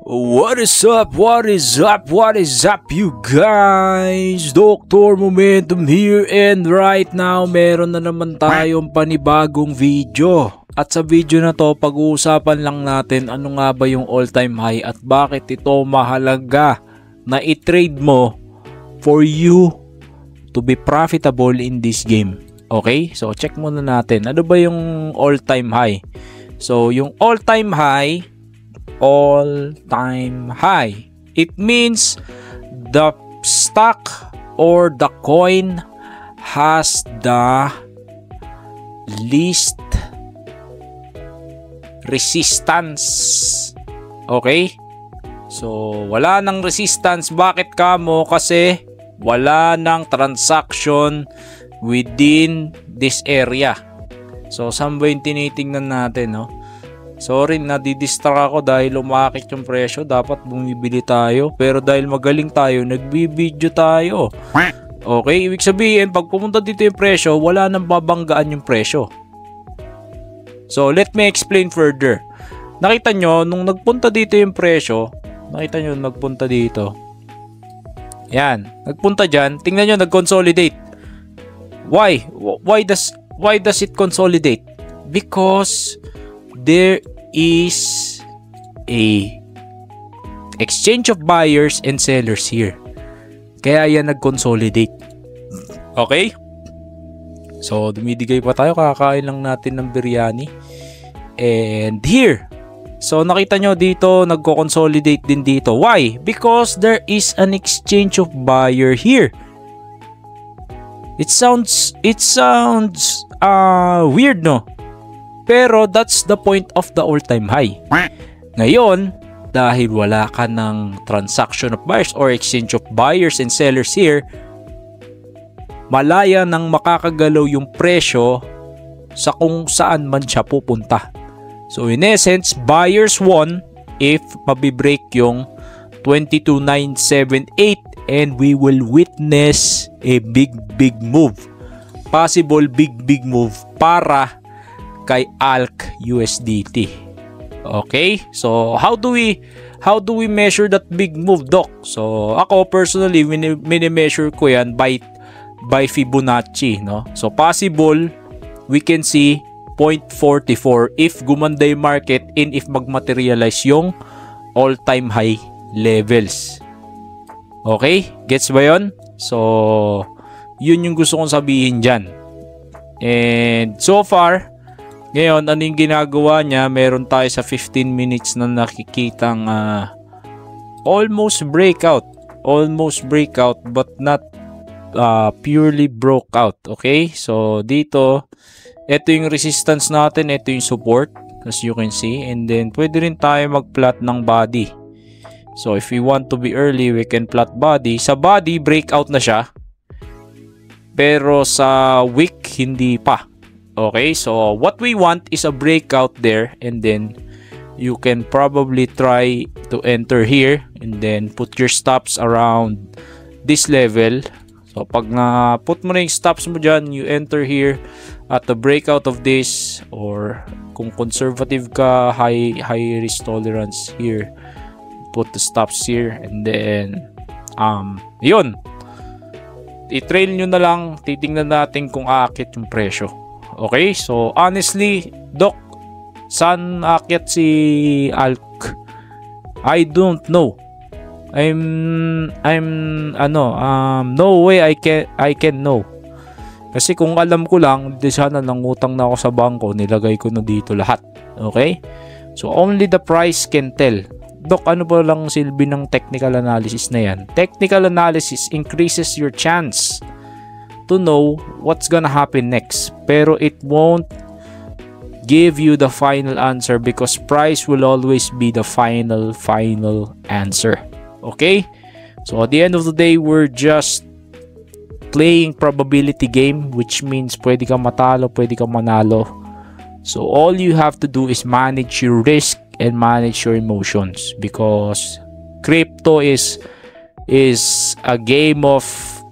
What is up? What is up? What is up, you guys? Dr. Momentum here, and right now meron na naman tayong panibagong video. At sa video na to, pag-uusapan lang natin ano nga ba yung all-time high at bakit ito mahalaga na i-trade mo for you to be profitable in this game. Okay? So check muna natin. Ano ba yung all-time high? So yung all-time high, it means the stock or the coin has the least resistance. Okay? So wala nang resistance. Bakit kamo? Kasi wala nang transaction within this area. So saan ba yung tinitingnan natin, no? Sorry, nadidistract ako dahil umakit yung presyo. Dapat bumibili tayo. Pero dahil magaling tayo, nagbibideo tayo. Okay, ibig sabihin, pag pumunta dito yung presyo, wala nang babanggaan yung presyo. So, let me explain further. Nakita nyo, nung nagpunta dito yung presyo, nakita nyo, nagpunta dito. Yan, nagpunta dyan. Tingnan nyo, nag-consolidate. Why? Why does it consolidate? Because there is a exchange of buyers and sellers here. Kaya yan nag-consolidate. Okay? So, dumidigay pa tayo. Kakain lang natin ng biryani. And here. So, nakita nyo dito, nagko-consolidate din dito. Why? Because there is an exchange of buyer here. It sounds weird, no? Pero that's the point of the all-time high. Ngayon, dahil wala ka ng transaction of buyers or exchange of buyers and sellers here, malaya nang makakagalaw yung presyo sa kung saan man siya pupunta. So in essence, buyers won if mabibreak yung 22,978 and we will witness a big move. Possible big move para kay ALK USDT. Okay? So how do we measure that big move, Doc? So ako personally, mini-measure ko yan by Fibonacci, no? So possible we can see 0.44 if gumanda yung market and if magmaterialize yung all-time high levels. Okay? Gets ba yun? So yun yung gusto kong sabihin dyan. And so far, ngayon, ano yung ginagawa niya? Meron tayo sa 15 minutes na nakikitang almost breakout but not purely broke out. Okay? So, dito, ito yung resistance natin, ito yung support, as you can see. And then, pwede rin tayo mag-plot ng body. So, if we want to be early, we can plot body. Sa body, breakout na siya. Pero sa wick, hindi pa. Okay, so what we want is a breakout there, and then you can probably try to enter here and then put your stops around this level. So pag na-put mo na yung stops mo dyan, you enter here at the breakout of this, or kung conservative ka, high risk tolerance here, put the stops here, and then yun, i-trail nyo na lang, titingnan natin kung aakit yung presyo. Okay, so honestly, Doc, saan aakyat si ALK? I don't know. No way I can know. Kasi kung alam ko lang, di sana nangutang na ako sa bangko, nilagay ko na dito lahat. Okay? So only the price can tell. Doc, ano ba lang silbi ng technical analysis na yan? Technical analysis increases your chance to know what's gonna happen next, pero it won't give you the final answer because price will always be the final answer. Okay, so at the end of the day, we're just playing probability game, which means pwede kang matalo, pwede kang manalo. So all you have to do is manage your risk and manage your emotions, because crypto is a game of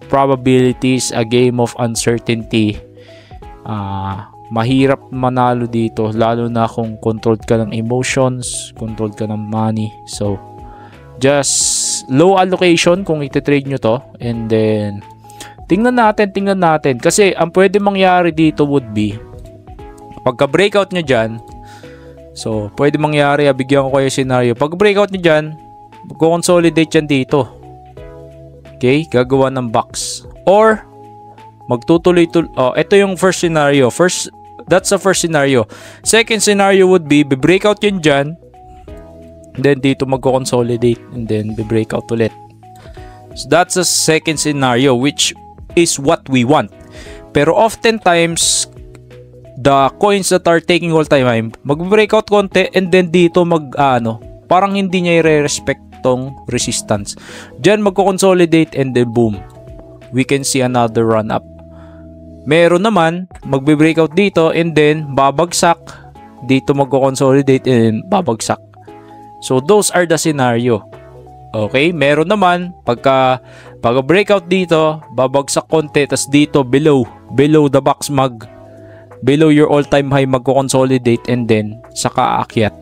probabilities, a game of uncertainty. mahirap manalo dito, lalo na kung controlled ka ng emotions, controlled ka ng money. So just low allocation kung iti-trade nyo to, and then tingnan natin kasi ang pwede mangyari dito would be pagka breakout nyo dyan. So pwede mangyari, bigyan ko kayo scenario, pag breakout nyo dyan, mag-consolidate yan dito, okay, gagawa ng box, or magtutuloy-tuloy. Ito yung first scenario. That's the first scenario. Second scenario would be breakout yun dyan, then dito magko-consolidate, and then breakout ulit. So that's the second scenario, which is what we want. Pero oftentimes, the coins that are taking all time, mag-breakout konti, and then dito parang hindi niya i-respect tong resistance. Diyan magko-consolidate, and then boom, we can see another run up. Meron naman, magbe-breakout dito, and then babagsak, dito magko-consolidate, and babagsak. So those are the scenario. Okay, meron naman pagka breakout dito, babagsak konti, tas dito below the box, below your all-time high, magko-consolidate, and then saka aakyat.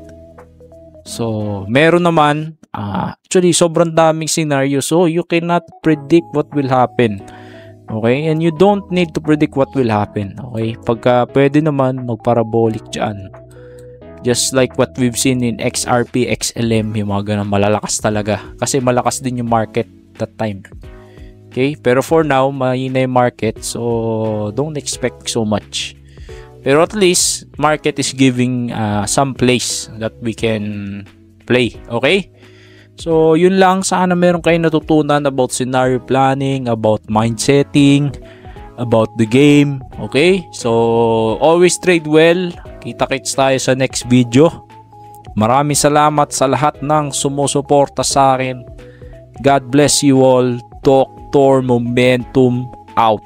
So meron naman, actually sobrang daming scenario, so you cannot predict what will happen. Okay, and you don't need to predict what will happen. Okay, pagka pwede naman magparabolic dyan, just like what we've seen in XRP, XLM, yung mga ganun, malalakas talaga kasi malakas din yung market that time. Okay, pero for now mahina yung market, so don't expect so much. Pero at least market is giving some place that we can play. Okay, so yun lang, sana meron kayo natutunan about scenario planning, about mindsetting, about the game. Okay, so always trade well. Kita-kits tayo sa next video. Maraming salamat sa lahat ng sumusuporta sa akin. God bless you all. Dr. Momentum out.